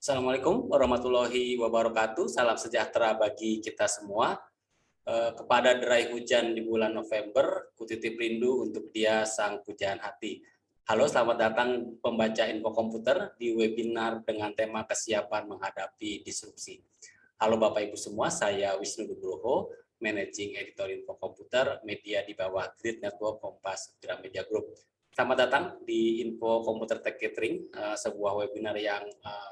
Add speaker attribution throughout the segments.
Speaker 1: Assalamualaikum warahmatullahi wabarakatuh. Salam sejahtera bagi kita semua. Kepada derai hujan di bulan November, kutitip rindu untuk dia sang pujaan hati. Halo, selamat datang pembaca info komputer di webinar dengan tema kesiapan menghadapi disrupsi. Halo Bapak Ibu semua, saya Wisnu Nugroho, Managing Editor Info Komputer, media di bawah Grid Network Kompas Gramedia Group. Selamat datang di Info Komputer Tech Catering, sebuah webinar yang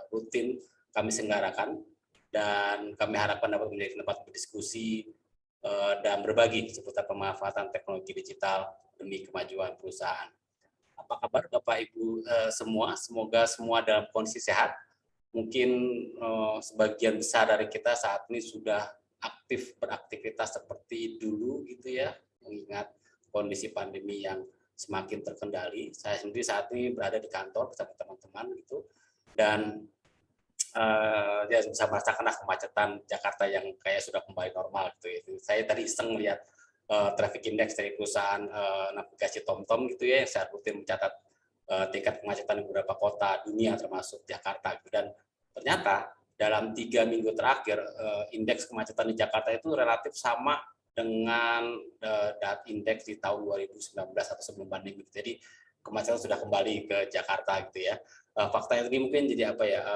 Speaker 1: rutin kami selenggarakan dan kami harapkan dapat menjadi tempat berdiskusi dan berbagi seputar pemanfaatan teknologi digital demi kemajuan perusahaan. Apa kabar Bapak Ibu semua? Semoga semua dalam kondisi sehat. Mungkin sebagian besar dari kita saat ini sudah aktif beraktivitas seperti dulu gitu ya, mengingat kondisi pandemi yang semakin terkendali. Saya sendiri saat ini berada di kantor bersama teman-teman gitu, dan ya bisa merasakan kemacetan Jakarta yang kayak sudah kembali normal gitu ya. Saya tadi iseng melihat traffic index dari perusahaan navigasi TomTom gitu ya, yang saya rutin mencatat tingkat kemacetan di beberapa kota dunia termasuk Jakarta gitu. Dan ternyata dalam 3 minggu terakhir indeks kemacetan di Jakarta itu relatif sama dengan indeks di tahun 2019 atau sebelum pandemi. Jadi kemacetan sudah kembali ke Jakarta gitu ya. Fakta ini mungkin jadi apa ya,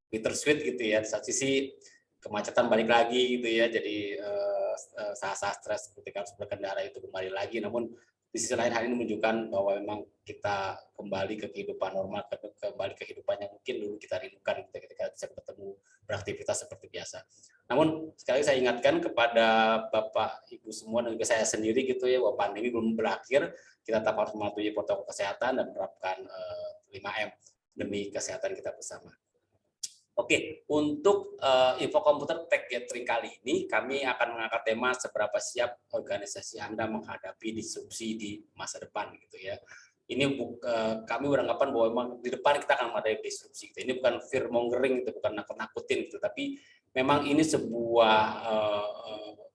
Speaker 1: bittersweet gitu ya. Di satu sisi kemacetan balik lagi gitu ya, jadi saat-saat stres ketika harus berkendara itu kembali lagi. Namun di sisi lain hal ini menunjukkan bahwa memang kita kembali ke kehidupan normal, kembali ke kehidupan yang mungkin dulu kita rindukan ketika bisa bertemu, beraktivitas seperti biasa. Namun sekali saya ingatkan kepada Bapak Ibu semua dan juga saya sendiri gitu ya, bahwa pandemi belum berakhir, kita tetap harus mematuhi protokol kesehatan dan menerapkan 5M demi kesehatan kita bersama. Oke, untuk info komputer Tech Gathering kali ini, kami akan mengangkat tema seberapa siap organisasi Anda menghadapi disrupsi di masa depan gitu ya. Ini kami beranggapan bahwa memang di depan kita akan menghadapi disrupsi. Gitu. Ini bukan fear mongering, itu bukan nakut-nakutin gitu, tapi memang ini sebuah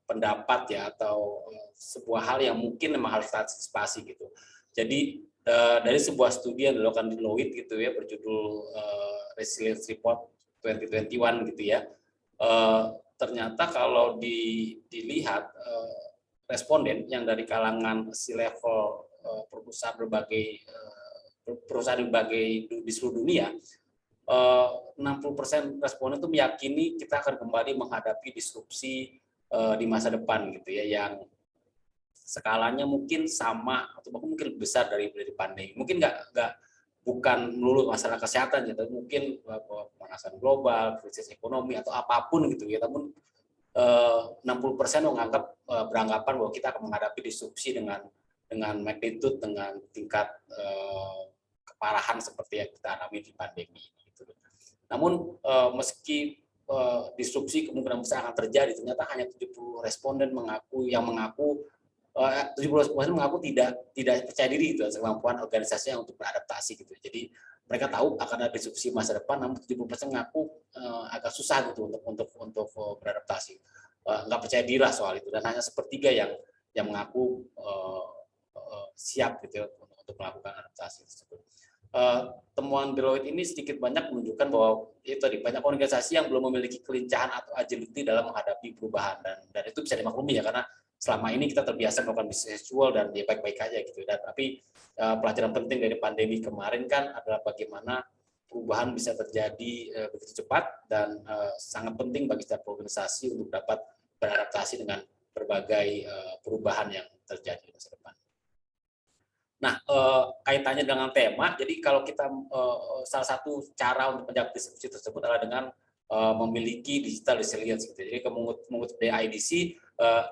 Speaker 1: pendapat ya, atau sebuah hal yang mungkin memang harus kita antisipasi gitu. Jadi dari sebuah studi yang dilakukan di Deloitte gitu ya, berjudul Resilience Report 2021 gitu ya, ternyata kalau dilihat responden yang dari kalangan C-level perusahaan berbagai di seluruh dunia, 60% responden itu meyakini kita akan kembali menghadapi disrupsi di masa depan gitu ya, yang skalanya mungkin sama atau mungkin lebih besar dari pandemi. Mungkin bukan melulu masalah kesehatan ya, tapi mungkin pemanasan global, krisis ekonomi atau apapun gitu ya. Namun 60% beranggapan bahwa kita akan menghadapi disrupsi dengan magnitude, dengan tingkat keparahan seperti yang kita alami di pandemi gitu. Namun meski disrupsi kemungkinan besar akan terjadi, ternyata hanya 70 responden mengaku 70% mengaku tidak percaya diri gitu kemampuan organisasinya untuk beradaptasi gitu. Jadi mereka tahu akan ada disrupsi masa depan, namun 70% mengaku agak susah gitu untuk beradaptasi. Nggak percaya diri lah soal itu, dan hanya sepertiga yang mengaku siap gitu untuk melakukan adaptasi tersebut. Temuan Deloitte ini sedikit banyak menunjukkan bahwa itu tadi banyak organisasi yang belum memiliki kelincahan atau agility dalam menghadapi perubahan, dan itu bisa dimaklumi ya, karena selama ini kita terbiasa melakukan bisnis casual dan dia baik-baik aja gitu. Dan tapi pelajaran penting dari pandemi kemarin kan adalah bagaimana perubahan bisa terjadi begitu cepat, dan sangat penting bagi setiap organisasi untuk dapat beradaptasi dengan berbagai perubahan yang terjadi di masa depan. Nah, kaitannya dengan tema, jadi kalau kita salah satu cara untuk menjawab disrupsi tersebut adalah dengan memiliki digital resilience gitu. Jadi mengutip dari IDC,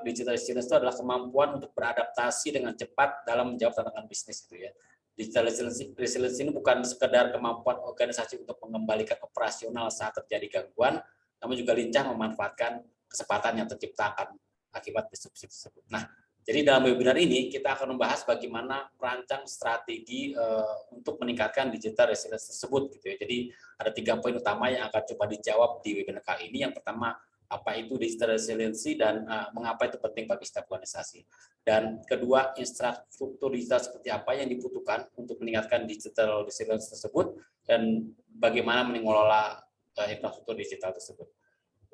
Speaker 1: digital resilience itu adalah kemampuan untuk beradaptasi dengan cepat dalam menjawab tantangan bisnis gitu ya. Digital resilience ini bukan sekedar kemampuan organisasi untuk mengembalikan operasional saat terjadi gangguan, namun juga lincah memanfaatkan kesempatan yang terciptakan akibat disrupsi tersebut. Nah, jadi dalam webinar ini kita akan membahas bagaimana merancang strategi untuk meningkatkan digital resilience tersebut gitu ya. Jadi ada 3 poin utama yang akan coba dijawab di webinar kali ini. Yang pertama, apa itu digital resilience dan mengapa itu penting bagi setiap organisasi. Dan kedua, infrastruktur digital seperti apa yang dibutuhkan untuk meningkatkan digital resilience tersebut, dan bagaimana mengelola infrastruktur digital tersebut.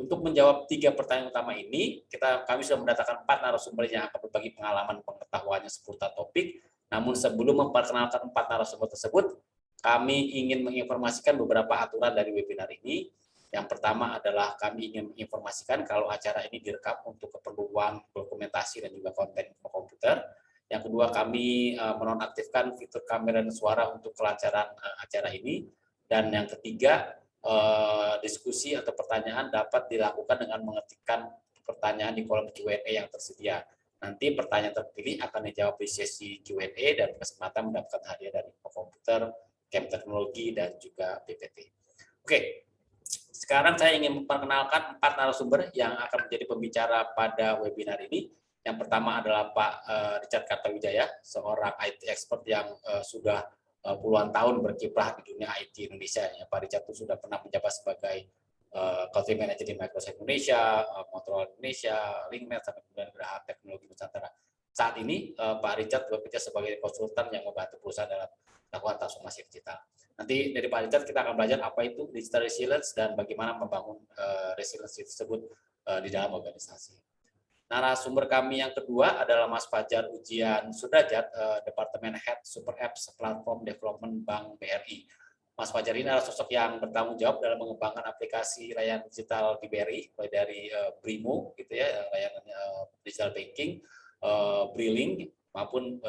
Speaker 1: Untuk menjawab 3 pertanyaan utama ini, kami sudah mendatangkan 4 narasumber yang akan berbagi pengalaman pengetahuannya seputar topik. Namun sebelum memperkenalkan 4 narasumber tersebut, kami ingin menginformasikan beberapa aturan dari webinar ini. Yang pertama adalah kami ingin menginformasikan kalau acara ini direkam untuk keperluan dokumentasi dan juga konten komputer. Yang kedua, kami menonaktifkan fitur kamera dan suara untuk kelancaran acara ini. Dan yang ketiga, diskusi atau pertanyaan dapat dilakukan dengan mengetikkan pertanyaan di kolom Q&A yang tersedia. Nanti pertanyaan terpilih akan dijawab di sesi Q&A dan kesempatan mendapatkan hadiah dari komputer, Camp Teknologi, dan juga PPT. Oke, sekarang saya ingin memperkenalkan 4 narasumber yang akan menjadi pembicara pada webinar ini. Yang pertama adalah Pak Richard Kartawijaya, seorang IT expert yang sudah puluhan tahun berkiprah di dunia IT Indonesia. Ya, Pak Richard itu sudah pernah menjabat sebagai Country Manager di Microsoft Indonesia, Motorola Indonesia, LinkNet, sampai kemudian Geraha Teknologi Nusantara. Saat ini Pak Richard bekerja sebagai konsultan yang membantu perusahaan dalam melakukan transformasi digital. Nanti dari Pak Richard kita akan belajar apa itu digital resilience dan bagaimana membangun resilience tersebut di dalam organisasi. Narasumber kami yang kedua adalah Mas Fajar Ujian Sudrajat, Departemen Head Super Apps Platform Development Bank BRI. Mas Fajar ini adalah sosok yang bertanggung jawab dalam mengembangkan aplikasi layanan digital di BRI, mulai dari Brimo, gitu ya, layanan digital banking, Brilink, maupun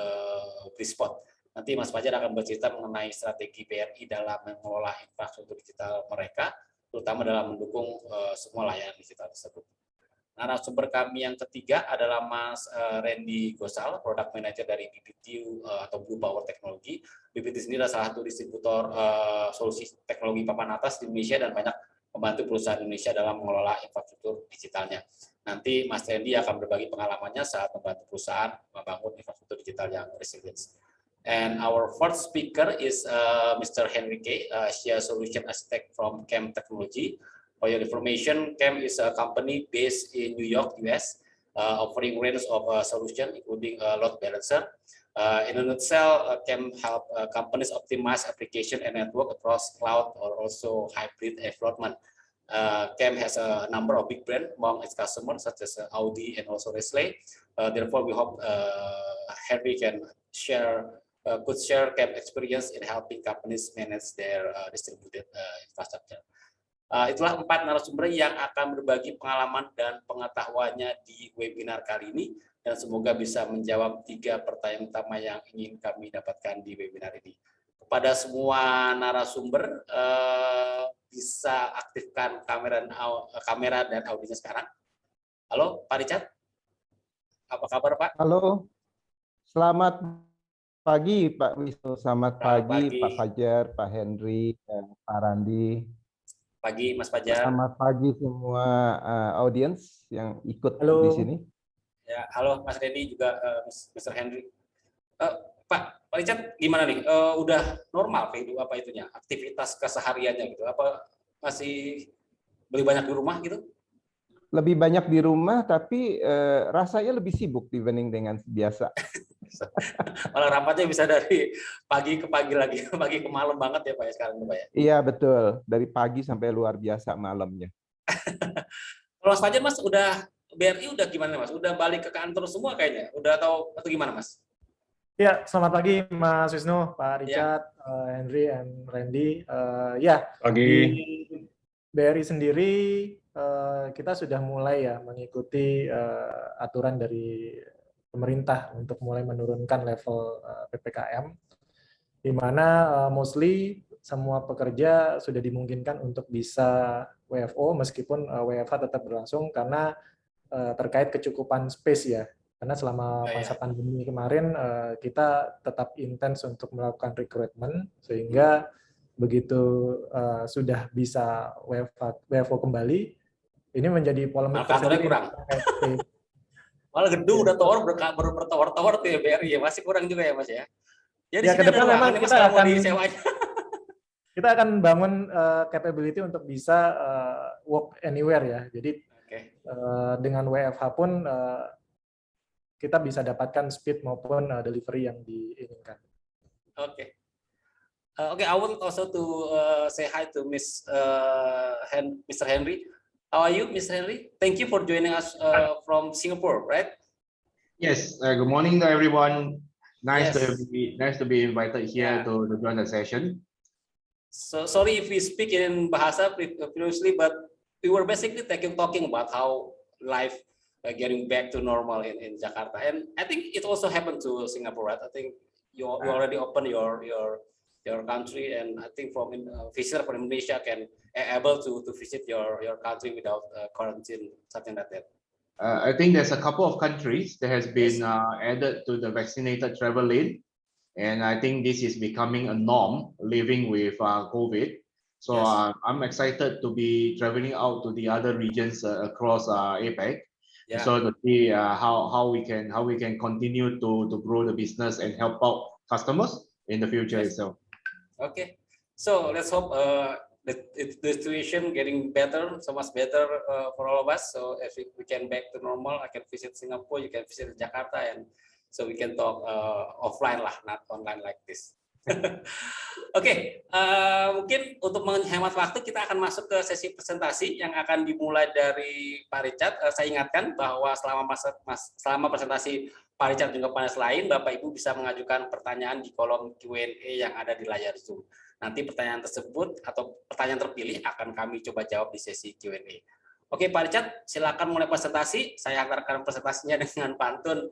Speaker 1: Brispot. Nanti Mas Fajar akan bercerita mengenai strategi BRI dalam mengelola infrastruktur digital mereka, terutama dalam mendukung semua layanan digital tersebut. Narasumber kami yang ketiga adalah Mas Randy Gosal, Product Manager dari BBT atau Blue Power Technology. BBT sendiri adalah salah satu distributor solusi teknologi papan atas di Indonesia dan banyak membantu perusahaan Indonesia dalam mengelola infrastruktur digitalnya. Nanti Mas Randy akan berbagi pengalamannya saat membantu perusahaan membangun infrastruktur digital yang resilient. And our fourth speaker is Mr. Henry K., Asia Solution Architect from Camp Technology. For your information, Camp is a company based in New York, US, offering range of solutions, including a load balancer. In a nutshell, Camp help companies optimize application and network across cloud or also hybrid environment. Camp has a number of big brands among its customers, such as Audi and also Nestle. Therefore, we hope Henry can could share Camp experience in helping companies manage their distributed infrastructure. Itulah 4 narasumber yang akan berbagi pengalaman dan pengetahuannya di webinar kali ini, dan semoga bisa menjawab 3 pertanyaan utama yang ingin kami dapatkan di webinar ini. Kepada semua narasumber, bisa aktifkan kamera dan audionya sekarang. Halo, Pak Richard. Apa kabar, Pak?
Speaker 2: Halo, selamat pagi Pak Wisnu, selamat pagi Pak Fajar, Pak Henry, dan Pak Randi.
Speaker 1: Pagi Mas Fajar.
Speaker 2: Selamat pagi semua audiens yang ikut di sini.
Speaker 1: Ya, halo Mas Randy juga Mr. Henry. Pak Richard gimana nih? Udah normal kehidupan apa itunya? Aktivitas kesehariannya gitu? Apa masih lebih banyak di rumah gitu?
Speaker 2: Lebih banyak di rumah, tapi rasanya lebih sibuk dibanding dengan biasa.
Speaker 1: Malah rapatnya bisa dari pagi ke pagi lagi, pagi ke malam banget ya Pak ya sekarang Pak ya?
Speaker 2: Iya betul, dari pagi sampai luar biasa malamnya.
Speaker 1: Kalau Mas Fajar Mas udah BRI udah gimana Mas? Udah balik ke kantor semua kayaknya? Udah atau gimana Mas?
Speaker 3: Ya, selamat pagi Mas Wisnu, Pak Richard, Henry, dan Randy. Ya, pagi. Di BRI sendiri kita sudah mulai ya mengikuti aturan dari pemerintah untuk mulai menurunkan level PPKM, di mana mostly semua pekerja sudah dimungkinkan untuk bisa WFO meskipun WFH tetap berlangsung karena terkait kecukupan space ya. Karena selama masa pandemi kemarin kita tetap intens untuk melakukan recruitment sehingga begitu sudah bisa WFO kembali, ini menjadi polemik tersendiri.
Speaker 1: Malah gedung udah tower bertower-tower tuh ya BRI ya, masih kurang juga ya Mas ya.
Speaker 3: Jadi ya, ke depan memang kita akan bangun capability untuk bisa work anywhere ya. Jadi dengan WFH pun kita bisa dapatkan speed maupun delivery yang diinginkan.
Speaker 1: Oke. Okay, I want also to say hi to Mr. Henry. How are you, Mr. Henry? Thank you for joining us from Singapore, right?
Speaker 4: Yes. Good morning to everyone. Nice
Speaker 1: Yes.
Speaker 4: to be invited here to join the session.
Speaker 1: So sorry if we speak in Bahasa previously, but we were basically talking about how life getting back to normal in Jakarta, and I think it also happened to Singapore, right? I think you already opened your country, and I think from visitor from Indonesia can able to visit your country without quarantine, something like that.
Speaker 4: I think there's a couple of countries that has been added to the vaccinated travel lane, and I think this is becoming a norm living with COVID. So I'm excited to be traveling out to the other regions across APEC, so to see how we can continue to grow the business and help out customers in the future itself.
Speaker 1: Okay, so let's hope the situation getting better, so much better for all of us. So if we can back to normal, I can visit Singapore, you can visit Jakarta, and so we can talk offline lah, not online like this. Oke, mungkin untuk menghemat waktu kita akan masuk ke sesi presentasi yang akan dimulai dari Pak Richard. Saya ingatkan bahwa selama presentasi Pak Richard juga panelis lain, Bapak Ibu bisa mengajukan pertanyaan di kolom Q&A yang ada di layar Zoom. Nanti pertanyaan tersebut atau pertanyaan terpilih akan kami coba jawab di sesi Q&A. Oke, Pak Richard, silakan mulai presentasi. Saya antarkan presentasinya dengan pantun.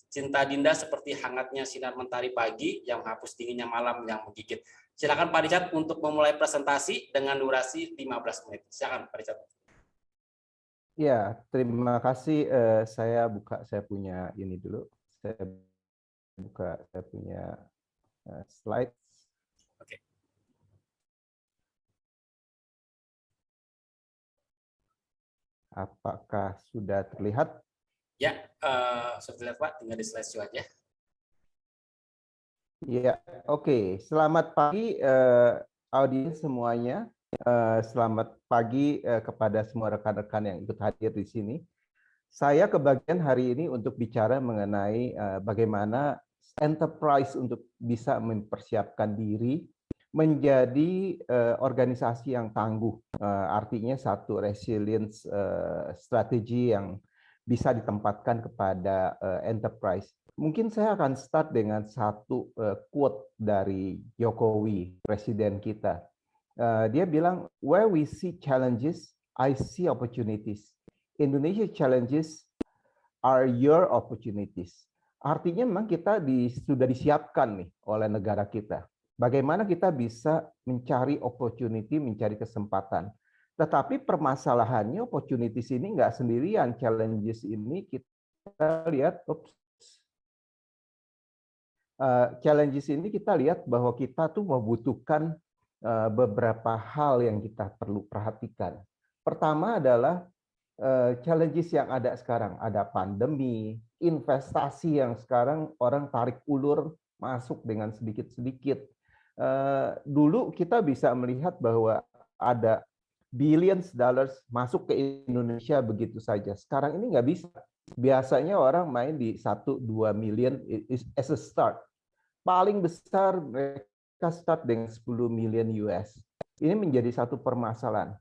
Speaker 1: Cinta Dinda seperti hangatnya sinar mentari pagi yang menghapus dinginnya malam yang menggigit. Silakan Pak Richard untuk memulai presentasi dengan durasi 15 menit. Silakan Pak Richard.
Speaker 2: Ya, terima kasih. Saya punya ini dulu. Saya punya slide.
Speaker 1: Oke.
Speaker 2: Apakah sudah terlihat?
Speaker 1: Ya, sudah terlihat Pak, tinggal di slide show aja.
Speaker 2: Ya, oke. Selamat pagi audiens semuanya. Selamat pagi kepada semua rekan-rekan yang ikut hadir di sini. Saya kebagian hari ini untuk bicara mengenai bagaimana enterprise untuk bisa mempersiapkan diri menjadi organisasi yang tangguh. Artinya satu resilience strategi yang bisa ditempatkan kepada enterprise. Mungkin saya akan start dengan satu quote dari Jokowi, presiden kita. Dia bilang, where we see challenges, I see opportunities. Indonesia challenges are your opportunities. Artinya memang kita sudah disiapkan nih oleh negara kita. Bagaimana kita bisa mencari opportunity, mencari kesempatan. Tetapi permasalahannya opportunities ini nggak sendirian, challenges ini kita lihat, challenges ini kita lihat bahwa kita tuh membutuhkan beberapa hal yang kita perlu perhatikan. Pertama adalah challenges yang ada sekarang, ada pandemi, investasi yang sekarang orang tarik ulur masuk dengan sedikit-sedikit. Dulu kita bisa melihat bahwa ada billions dollars masuk ke Indonesia begitu saja. Sekarang ini nggak bisa. Biasanya orang main di 1-2 million as a start. Paling besar mereka start dengan 10 million US. Ini menjadi satu permasalahan.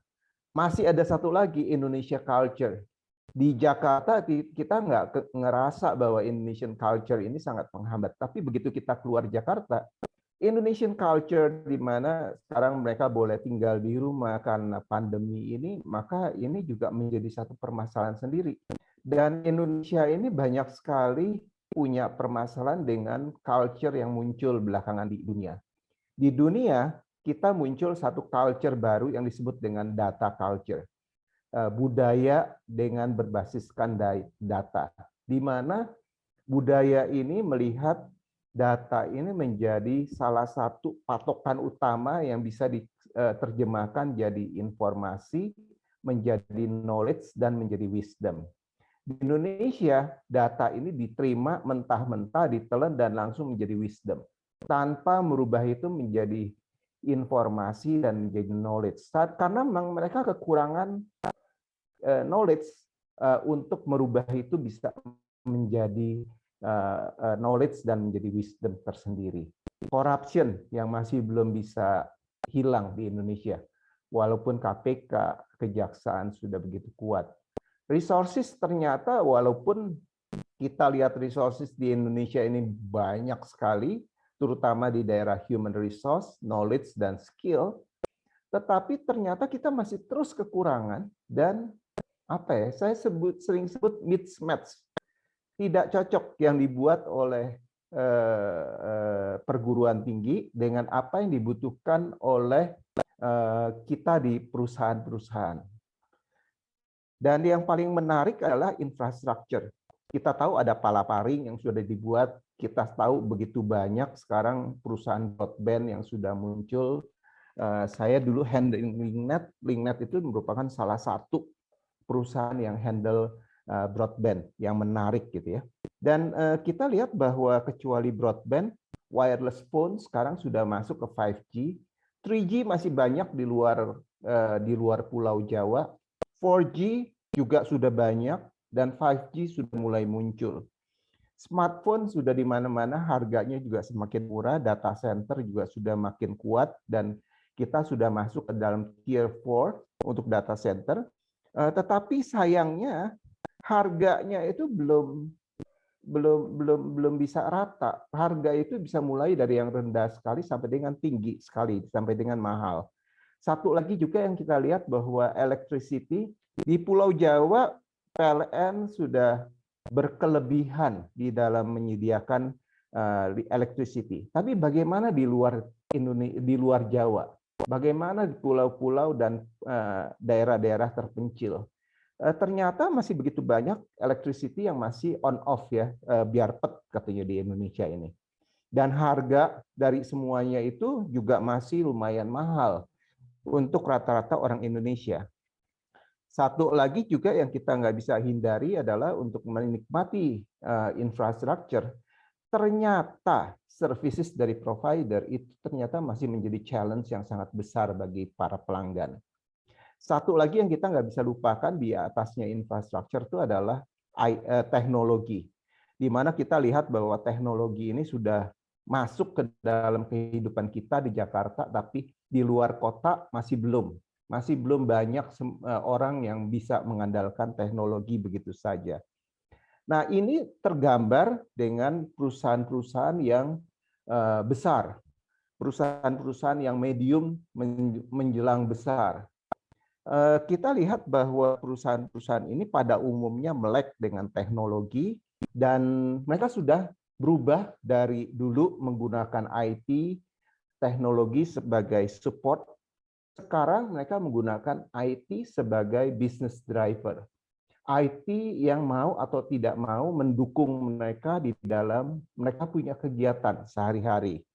Speaker 2: Masih ada satu lagi, Indonesia culture. Di Jakarta kita nggak ngerasa bahwa Indonesian culture ini sangat menghambat. Tapi begitu kita keluar Jakarta, Indonesian culture di mana sekarang mereka boleh tinggal di rumah karena pandemi ini, maka ini juga menjadi satu permasalahan sendiri. Dan Indonesia ini banyak sekali punya permasalahan dengan culture yang muncul belakangan di dunia. Di dunia, kita muncul satu culture baru yang disebut dengan data culture. Budaya dengan berbasiskan data. Di mana budaya ini melihat data ini menjadi salah satu patokan utama yang bisa diterjemahkan jadi informasi, menjadi knowledge, dan menjadi wisdom. Di Indonesia, data ini diterima mentah-mentah, ditelan, dan langsung menjadi wisdom. Tanpa merubah itu menjadi informasi dan menjadi knowledge. Karena memang mereka kekurangan knowledge untuk merubah itu bisa menjadi knowledge dan menjadi wisdom tersendiri. Corruption yang masih belum bisa hilang di Indonesia, walaupun KPK, kejaksaan sudah begitu kuat. Resources ternyata walaupun kita lihat resources di Indonesia ini banyak sekali, terutama di daerah human resource, knowledge, dan skill, tetapi ternyata kita masih terus kekurangan dan saya sering sebut mismatch, tidak cocok yang dibuat oleh perguruan tinggi dengan apa yang dibutuhkan oleh kita di perusahaan-perusahaan. Dan yang paling menarik adalah infrastruktur. Kita tahu ada palaparing yang sudah dibuat, kita tahu begitu banyak sekarang perusahaan broadband yang sudah muncul. Saya dulu handling Linknet. Linknet itu merupakan salah satu perusahaan yang handle broadband yang menarik gitu ya. Dan kita lihat bahwa kecuali broadband, wireless phone sekarang sudah masuk ke 5G, 3G masih banyak di luar Pulau Jawa, 4G juga sudah banyak, dan 5G sudah mulai muncul. Smartphone sudah di mana-mana, harganya juga semakin murah, data center juga sudah makin kuat, dan kita sudah masuk ke dalam tier 4 untuk data center. Tetapi sayangnya harganya itu belum bisa rata. Harga itu bisa mulai dari yang rendah sekali sampai dengan tinggi sekali, sampai dengan mahal. Satu lagi juga yang kita lihat bahwa electricity di Pulau Jawa, PLN sudah berkelebihan di dalam menyediakan electricity. Tapi bagaimana di luar Indonesia, di luar Jawa? Bagaimana di pulau-pulau dan daerah-daerah terpencil? Ternyata masih begitu banyak electricity yang masih on off ya, biar pet katanya di Indonesia ini. Dan harga dari semuanya itu juga masih lumayan mahal untuk rata-rata orang Indonesia. Satu lagi juga yang kita nggak bisa hindari adalah untuk menikmati infrastruktur. Ternyata services dari provider itu ternyata masih menjadi challenge yang sangat besar bagi para pelanggan. Satu lagi yang kita nggak bisa lupakan di atasnya infrastruktur itu adalah teknologi, di mana kita lihat bahwa teknologi ini sudah masuk ke dalam kehidupan kita di Jakarta, tapi di luar kota masih belum banyak orang yang bisa mengandalkan teknologi begitu saja. Nah, ini tergambar dengan perusahaan-perusahaan yang besar, perusahaan-perusahaan yang medium menjelang besar. Kita lihat bahwa perusahaan-perusahaan ini pada umumnya melek dengan teknologi dan mereka sudah berubah dari dulu menggunakan IT, teknologi sebagai support. Sekarang mereka menggunakan IT sebagai business driver. IT yang mau atau tidak mau mendukung mereka di dalam mereka punya kegiatan sehari-hari.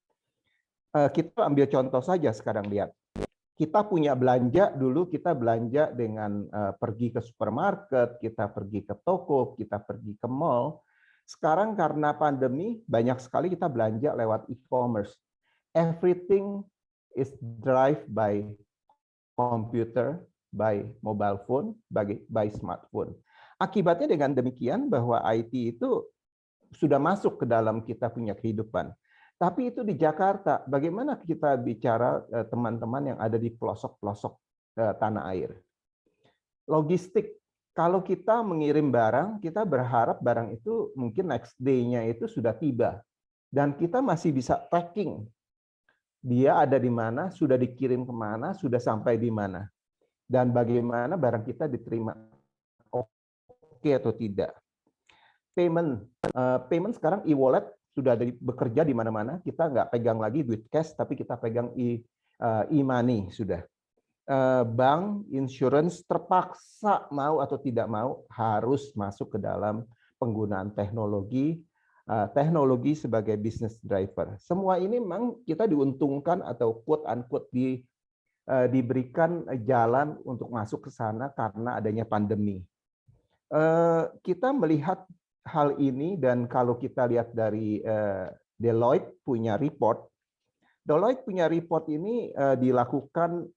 Speaker 2: Kita ambil contoh saja sekarang lihat. Kita punya belanja dulu, kita belanja dengan pergi ke supermarket, kita pergi ke toko, kita pergi ke mall. Sekarang karena pandemi, banyak sekali kita belanja lewat e-commerce. Everything is driven by computer, by mobile phone, by smartphone. Akibatnya dengan demikian bahwa IT itu sudah masuk ke dalam kita punya kehidupan. Tapi itu di Jakarta, bagaimana kita bicara teman-teman yang ada di pelosok-pelosok tanah air? Logistik, kalau kita mengirim barang, kita berharap barang itu mungkin next day-nya itu sudah tiba. Dan kita masih bisa tracking. Dia ada di mana, sudah dikirim kemana, sudah sampai di mana. Dan bagaimana barang kita diterima oke atau tidak. Payment sekarang e-wallet sudah bekerja di mana-mana, kita nggak pegang lagi duit cash, tapi kita pegang e-money sudah. Bank, insurance terpaksa mau atau tidak mau harus masuk ke dalam penggunaan teknologi sebagai business driver. Semua ini memang kita diuntungkan atau quote-unquote diberikan jalan untuk masuk ke sana karena adanya pandemi. Kita melihat hal ini dan kalau kita lihat dari Deloitte punya report ini dilakukan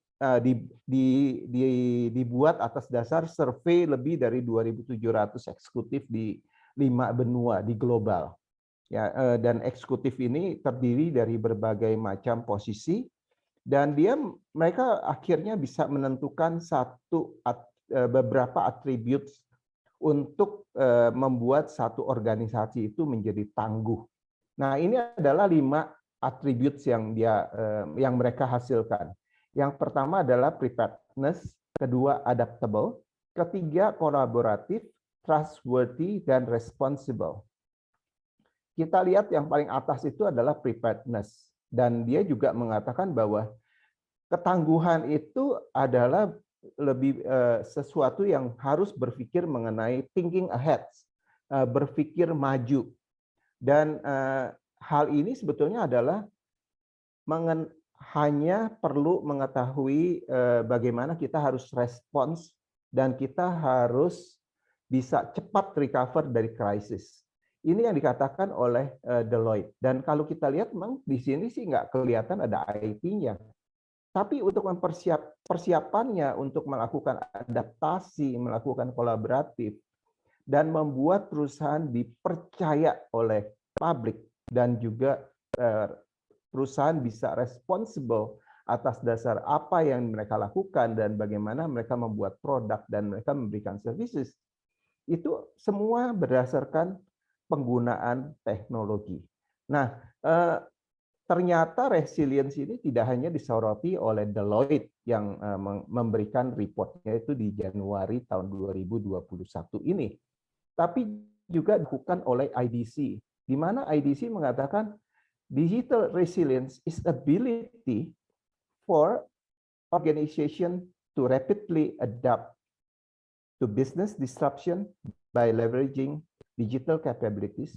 Speaker 2: dibuat atas dasar survei lebih dari 2.700 eksekutif di 5 benua di global. Ya, dan eksekutif ini terdiri dari berbagai macam posisi, dan mereka akhirnya bisa menentukan beberapa atribut untuk membuat satu organisasi itu menjadi tangguh. Nah, ini adalah 5 atribut yang mereka hasilkan. Yang pertama adalah preparedness, kedua adaptable, ketiga kolaboratif, trustworthy, dan responsible. Kita lihat yang paling atas itu adalah preparedness, dan dia juga mengatakan bahwa ketangguhan itu adalah lebih sesuatu yang harus berpikir mengenai thinking ahead, berpikir maju. Dan hal ini sebetulnya adalah hanya perlu mengetahui bagaimana kita harus respons dan kita harus bisa cepat recover dari krisis. Ini yang dikatakan oleh Deloitte. Dan kalau kita lihat memang di sini sih nggak kelihatan ada IT-nya. Tapi untuk persiapannya untuk melakukan adaptasi, melakukan kolaboratif, dan membuat perusahaan dipercaya oleh publik, dan juga perusahaan bisa responsible atas dasar apa yang mereka lakukan dan bagaimana mereka membuat produk dan mereka memberikan services. Itu semua berdasarkan penggunaan teknologi. Nah, ternyata resilience ini tidak hanya disoroti oleh Deloitte yang memberikan reportnya itu di Januari tahun 2021 ini, tapi juga dilakukan oleh IDC, di mana IDC mengatakan digital resilience is ability for organization to rapidly adapt to business disruption by leveraging digital capabilities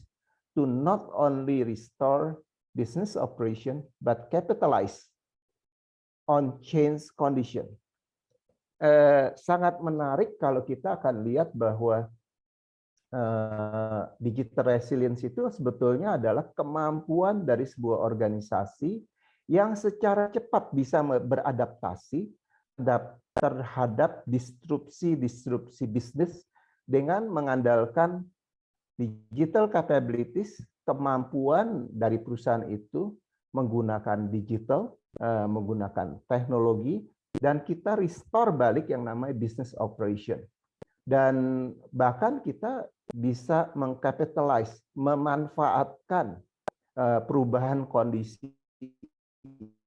Speaker 2: to not only restore business operation but capitalize on change condition. Sangat menarik kalau kita akan lihat bahwa digital resilience itu sebetulnya adalah kemampuan dari sebuah organisasi yang secara cepat bisa beradaptasi terhadap disrupsi bisnis dengan mengandalkan digital capabilities, kemampuan dari perusahaan itu menggunakan digital, menggunakan teknologi, dan kita restore balik yang namanya business operation. Dan bahkan kita bisa mengcapitalize, memanfaatkan perubahan kondisi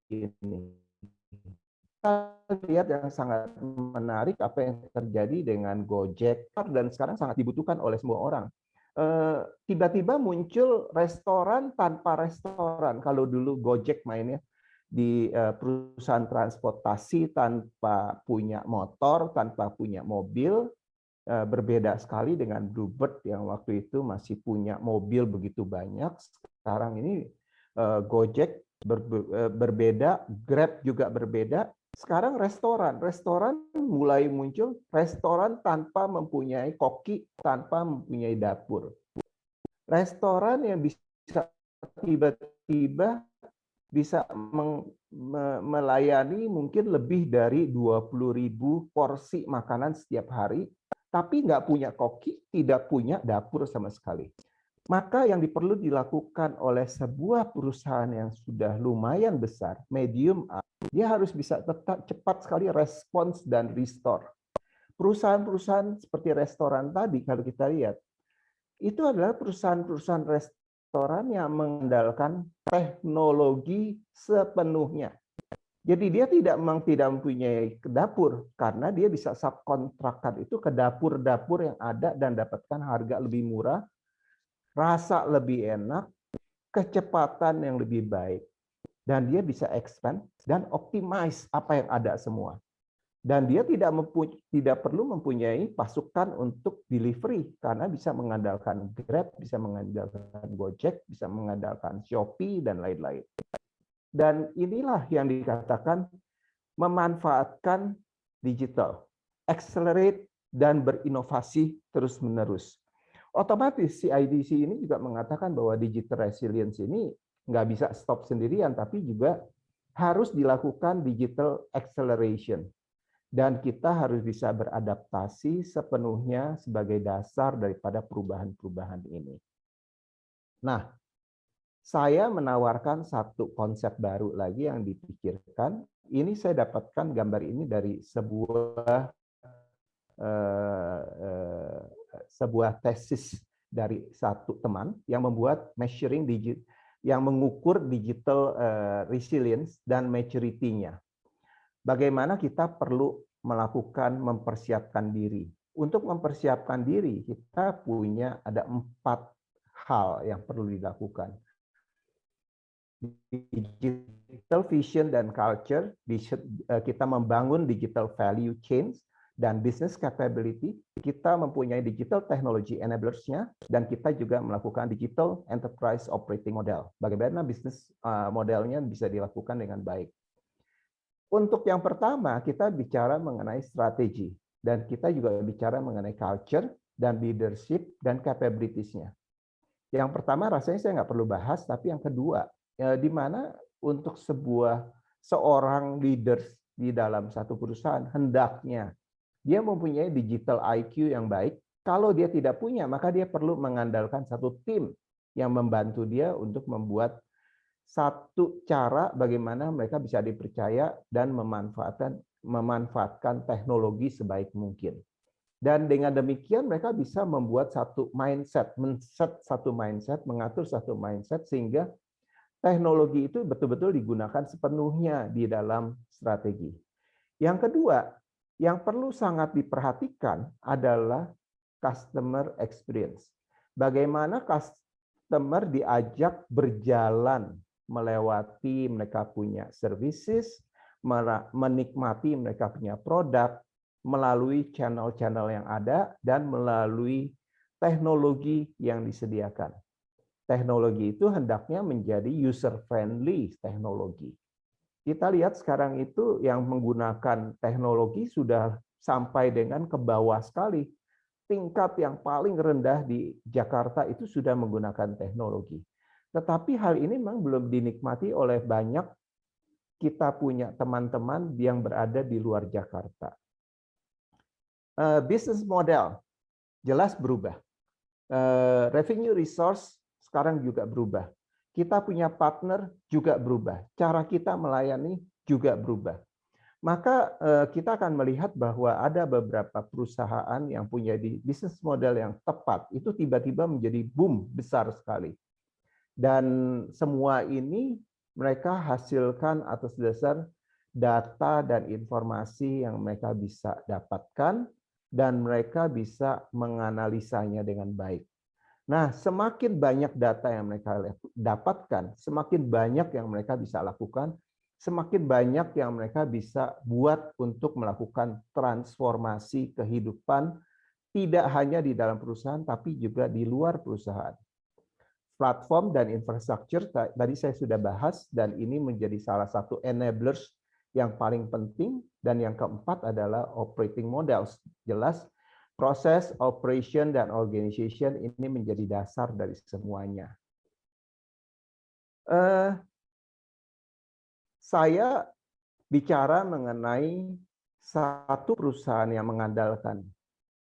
Speaker 2: ini. Kita lihat yang sangat menarik apa yang terjadi dengan Gojek, dan sekarang sangat dibutuhkan oleh semua orang. Tiba-tiba muncul restoran tanpa restoran. Kalau dulu Gojek mainnya di perusahaan transportasi tanpa punya motor, tanpa punya mobil, berbeda sekali dengan Bluebird yang waktu itu masih punya mobil begitu banyak. Sekarang ini Gojek berbeda, Grab juga berbeda. Sekarang restoran mulai muncul, restoran tanpa mempunyai koki, tanpa mempunyai dapur. Restoran yang bisa tiba-tiba bisa melayani mungkin lebih dari 20.000 porsi makanan setiap hari, tapi nggak punya koki, tidak punya dapur sama sekali. Maka yang perlu dilakukan oleh sebuah perusahaan yang sudah lumayan besar, medium up, dia harus bisa tetap cepat sekali respons dan restore. Perusahaan-perusahaan seperti restoran tadi, kalau kita lihat, itu adalah perusahaan-perusahaan restoran yang mengandalkan teknologi sepenuhnya. Jadi dia tidak mempunyai dapur, karena dia bisa subkontrakkan itu ke dapur-dapur yang ada dan dapatkan harga lebih murah, rasa lebih enak, kecepatan yang lebih baik. Dan dia bisa expand dan optimize apa yang ada semua. Dan dia tidak perlu mempunyai pasukan untuk delivery, karena bisa mengandalkan Grab, bisa mengandalkan Gojek, bisa mengandalkan Shopee, dan lain-lain. Dan inilah yang dikatakan memanfaatkan digital, accelerate, dan berinovasi terus-menerus. Otomatis si IDC ini juga mengatakan bahwa digital resilience ini nggak bisa stop sendirian, tapi juga harus dilakukan digital acceleration. Dan kita harus bisa beradaptasi sepenuhnya sebagai dasar daripada perubahan-perubahan ini. Nah, saya menawarkan satu konsep baru lagi yang dipikirkan. Ini saya dapatkan gambar ini dari sebuah tesis dari satu teman yang membuat measuring yang mengukur digital resilience dan maturity-nya. Bagaimana kita perlu mempersiapkan diri. Untuk mempersiapkan diri, kita punya ada 4 hal yang perlu dilakukan. Digital vision dan culture, kita membangun digital value chain dan business capability, kita mempunyai digital technology enablers-nya, dan kita juga melakukan digital enterprise operating model. Bagaimana bisnis modelnya bisa dilakukan dengan baik. Untuk yang pertama, kita bicara mengenai strategi, dan kita juga bicara mengenai culture, dan leadership, dan capabilities-nya. Yang pertama rasanya saya nggak perlu bahas, tapi yang kedua, di mana untuk seorang leaders di dalam satu perusahaan, hendaknya dia mempunyai digital IQ yang baik. Kalau dia tidak punya, maka dia perlu mengandalkan satu tim yang membantu dia untuk membuat satu cara bagaimana mereka bisa dipercaya dan memanfaatkan teknologi sebaik mungkin. Dan dengan demikian mereka bisa membuat satu mindset, mengatur satu mindset sehingga teknologi itu betul-betul digunakan sepenuhnya di dalam strategi. Yang kedua, yang perlu sangat diperhatikan adalah customer experience. Bagaimana customer diajak berjalan melewati mereka punya services, menikmati mereka punya produk, melalui channel-channel yang ada, dan melalui teknologi yang disediakan. Teknologi itu hendaknya menjadi user-friendly teknologi. Kita lihat sekarang itu yang menggunakan teknologi sudah sampai dengan ke bawah sekali. Tingkat yang paling rendah di Jakarta itu sudah menggunakan teknologi. Tetapi hal ini memang belum dinikmati oleh banyak kita punya teman-teman yang berada di luar Jakarta. Business model jelas berubah. Revenue resource sekarang juga berubah. Kita punya partner juga berubah. Cara kita melayani juga berubah. Maka kita akan melihat bahwa ada beberapa perusahaan yang punya bisnis model yang tepat, itu tiba-tiba menjadi boom besar sekali. Dan semua ini mereka hasilkan atas dasar data dan informasi yang mereka bisa dapatkan, dan mereka bisa menganalisanya dengan baik. Nah, semakin banyak data yang mereka dapatkan, semakin banyak yang mereka bisa lakukan, semakin banyak yang mereka bisa buat untuk melakukan transformasi kehidupan, tidak hanya di dalam perusahaan, tapi juga di luar perusahaan. Platform dan infrastruktur tadi saya sudah bahas, dan ini menjadi salah satu enablers yang paling penting. Dan yang keempat adalah operating models. Jelas, proses, operation, dan organization ini menjadi dasar dari semuanya. Saya bicara mengenai satu perusahaan yang mengandalkan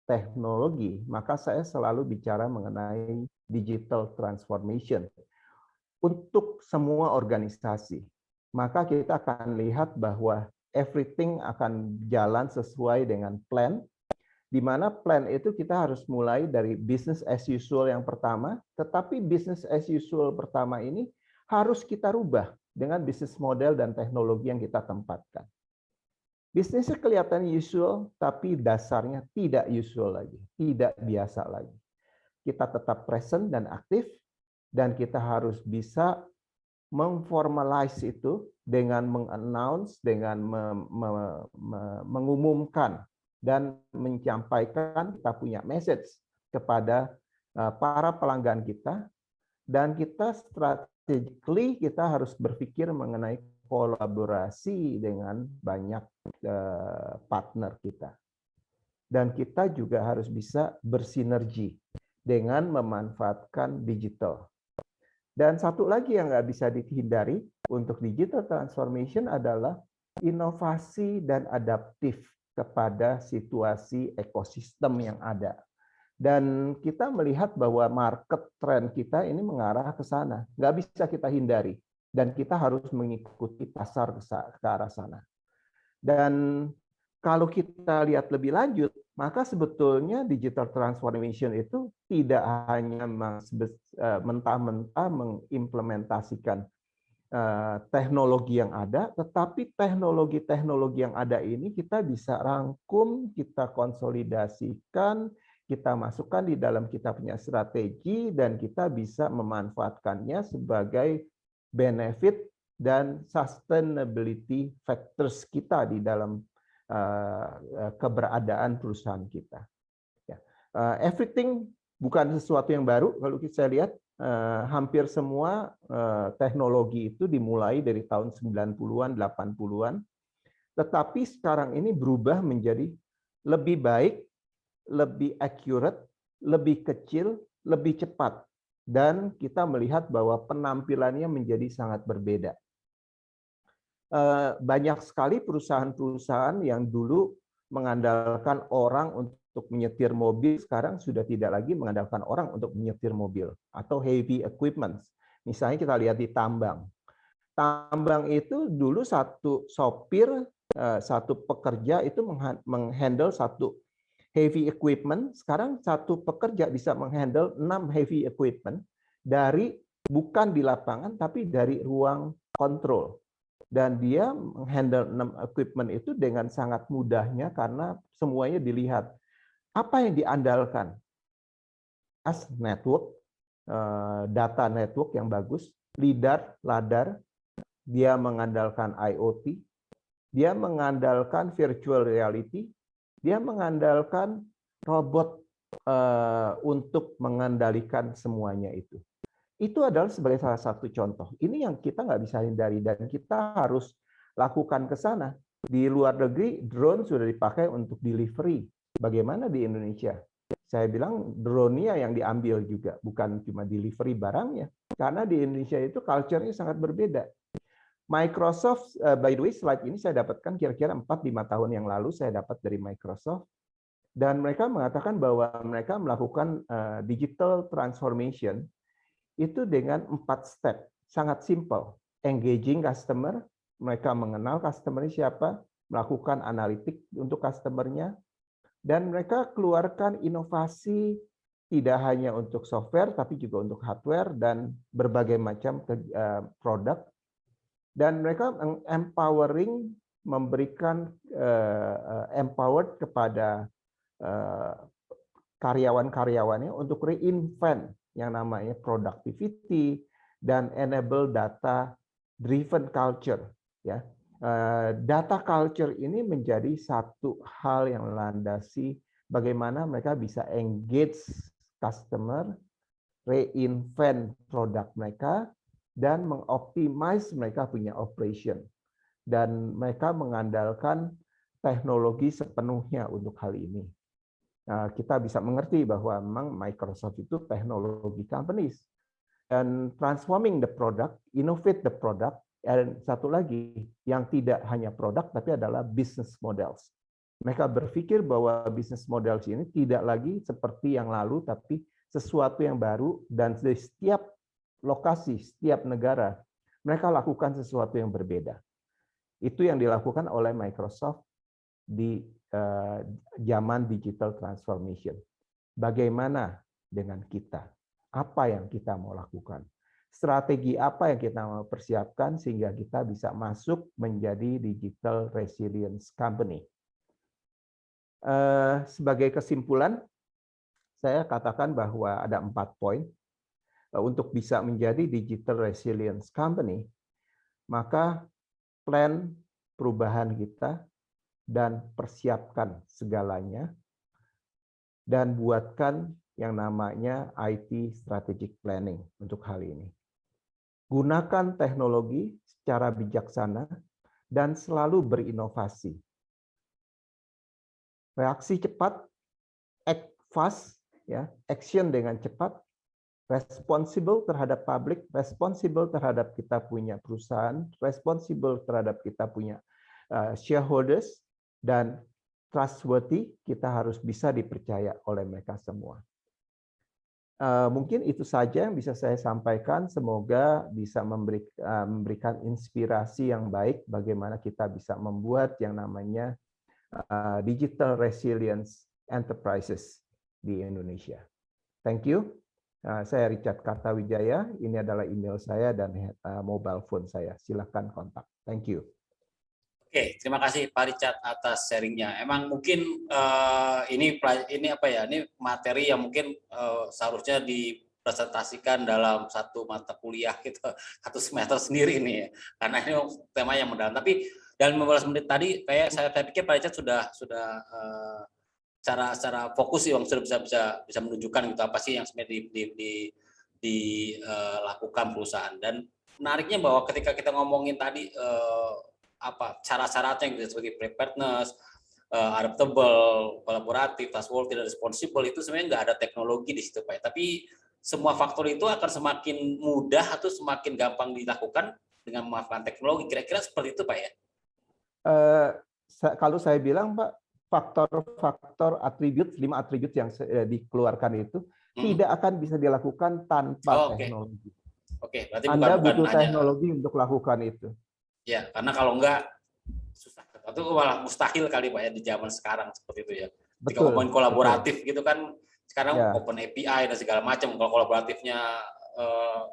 Speaker 2: teknologi, maka saya selalu bicara mengenai digital transformation untuk semua organisasi. Maka kita akan lihat bahwa everything akan jalan sesuai dengan plan, di mana plan itu kita harus mulai dari business as usual yang pertama, tetapi business as usual pertama ini harus kita rubah dengan business model dan teknologi yang kita tempatkan. Bisnisnya kelihatan usual, tapi dasarnya tidak usual lagi, tidak biasa lagi. Kita tetap present dan aktif, dan kita harus bisa memformalize itu dengan mengannounce, dengan mengumumkan, dan menyampaikan kita punya message kepada para pelanggan kita, dan kita strategically kita harus berpikir mengenai kolaborasi dengan banyak partner kita. Dan kita juga harus bisa bersinergi dengan memanfaatkan digital. Dan satu lagi yang nggak bisa dihindari untuk digital transformation adalah inovasi dan adaptif kepada situasi ekosistem yang ada. Dan kita melihat bahwa market trend kita ini mengarah ke sana. Nggak bisa kita hindari. Dan kita harus mengikuti pasar ke arah sana. Dan kalau kita lihat lebih lanjut, maka sebetulnya digital transformation itu tidak hanya mentah-mentah mengimplementasikan teknologi yang ada, tetapi teknologi-teknologi yang ada ini kita bisa rangkum, kita konsolidasikan, kita masukkan di dalam kita punya strategi, dan kita bisa memanfaatkannya sebagai benefit dan sustainability factors kita di dalam keberadaan perusahaan kita. Everything bukan sesuatu yang baru. Kalau saya lihat, hampir semua teknologi itu dimulai dari tahun 90-an, 80-an. Tetapi sekarang ini berubah menjadi lebih baik, lebih accurate, lebih kecil, lebih cepat. Dan kita melihat bahwa penampilannya menjadi sangat berbeda. Banyak sekali perusahaan-perusahaan yang dulu mengandalkan orang untuk menyetir mobil, sekarang sudah tidak lagi mengandalkan orang untuk menyetir mobil atau heavy equipment. Misalnya kita lihat di tambang. Tambang itu dulu satu sopir, satu pekerja itu menghandle satu heavy equipment. Sekarang satu pekerja bisa menghandle 6 heavy equipment bukan di lapangan tapi dari ruang kontrol. Dan dia menghandle 6 equipment itu dengan sangat mudahnya karena semuanya dilihat. Apa yang diandalkan? As network, data network yang bagus, lidar, radar, dia mengandalkan IoT, dia mengandalkan virtual reality, dia mengandalkan robot untuk mengendalikan semuanya itu. Itu adalah sebagai salah satu contoh. Ini yang kita nggak bisa hindari dan kita harus lakukan ke sana. Di luar negeri, drone sudah dipakai untuk delivery. Bagaimana di Indonesia? Saya bilang drone-nya yang diambil juga, bukan cuma delivery barangnya. Karena di Indonesia itu culture-nya sangat berbeda. Microsoft, by the way, slide ini saya dapatkan kira-kira 4-5 tahun yang lalu, saya dapat dari Microsoft. Dan mereka mengatakan bahwa mereka melakukan digital transformation itu dengan 4 step, sangat simple. Engaging customer, mereka mengenal customer-nya siapa, melakukan analitik untuk customer-nya, dan mereka keluarkan inovasi tidak hanya untuk software, tapi juga untuk hardware dan berbagai macam produk. Dan mereka empowering, memberikan empowered kepada karyawan-karyawannya untuk reinvent yang namanya productivity dan enable data driven culture, ya. Data culture ini menjadi satu hal yang melandasi bagaimana mereka bisa engage customer, reinvent produk mereka, dan mengoptimize mereka punya operation. Dan mereka mengandalkan teknologi sepenuhnya untuk hal ini. Kita bisa mengerti bahwa memang Microsoft itu teknologi companies. Dan transforming the product, innovate the product, dan satu lagi yang tidak hanya produk tapi adalah business models. Mereka berpikir bahwa business models ini tidak lagi seperti yang lalu tapi sesuatu yang baru, dan di setiap lokasi, setiap negara mereka lakukan sesuatu yang berbeda. Itu yang dilakukan oleh Microsoft di zaman digital transformation. Bagaimana dengan kita? Apa yang kita mau lakukan? Strategi apa yang kita mau persiapkan sehingga kita bisa masuk menjadi digital resilience company? Sebagai kesimpulan, saya katakan bahwa ada 4 poin. Untuk bisa menjadi digital resilience company, maka plan perubahan kita dan persiapkan segalanya, dan buatkan yang namanya IT strategic planning untuk hal ini. Gunakan teknologi secara bijaksana dan selalu berinovasi. Reaksi cepat, act fast, ya, action dengan cepat, responsible terhadap publik, responsible terhadap kita punya perusahaan, responsible terhadap kita punya shareholders, dan trustworthy, kita harus bisa dipercaya oleh mereka semua. Mungkin itu saja yang bisa saya sampaikan. Semoga bisa memberikan inspirasi yang baik bagaimana kita bisa membuat yang namanya digital resilience enterprises di Indonesia. Thank you. Saya Richard Kartawijaya. Ini adalah email saya dan mobile phone saya. Silakan kontak. Thank you.
Speaker 1: Oke, terima kasih Pak Richard atas sharingnya. Emang mungkin ini apa ya? Ini materi yang mungkin seharusnya dipresentasikan dalam satu mata kuliah gitu, satu semester sendiri nih ya. Karena ini tema yang mendalam. Tapi dalam 15 menit tadi, saya pikir Pak Richard sudah secara fokus sih, sudah bisa menunjukkan gitu apa sih yang sebenarnya dilakukan perusahaan. Dan menariknya bahwa ketika kita ngomongin tadi syarat-syaratnya gitu, seperti preparedness, adaptable, kolaboratif, trustworthy, dan responsible, itu sebenarnya nggak ada teknologi di situ Pak. Tapi semua faktor itu akan semakin mudah atau semakin gampang dilakukan dengan memanfaatkan teknologi. Kira-kira seperti itu Pak ya?
Speaker 2: Kalau saya bilang Pak, faktor-faktor atribut, 5 atribut yang dikeluarkan itu tidak akan bisa dilakukan tanpa teknologi.
Speaker 1: Oke, berarti
Speaker 2: Anda butuh teknologi untuk lakukan itu.
Speaker 1: Ya, karena kalau enggak susah atau malah mustahil kali Pak ya di zaman sekarang seperti itu ya. Ketika ngomongin kolaboratif gitu kan sekarang open API dan segala macam. Kalau kolaboratifnya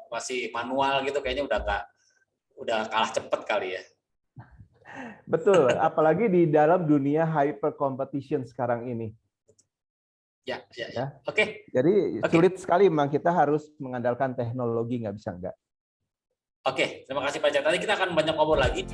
Speaker 1: masih manual gitu kayaknya udah kalah cepat kali ya.
Speaker 2: Betul, apalagi di dalam dunia hyper competition sekarang ini.
Speaker 1: Ya. Oke.
Speaker 2: Jadi sulit sekali memang, kita harus mengandalkan teknologi, nggak bisa enggak.
Speaker 1: Oke, terima kasih Pak Richard. Nanti kita akan banyak ngobrol lagi.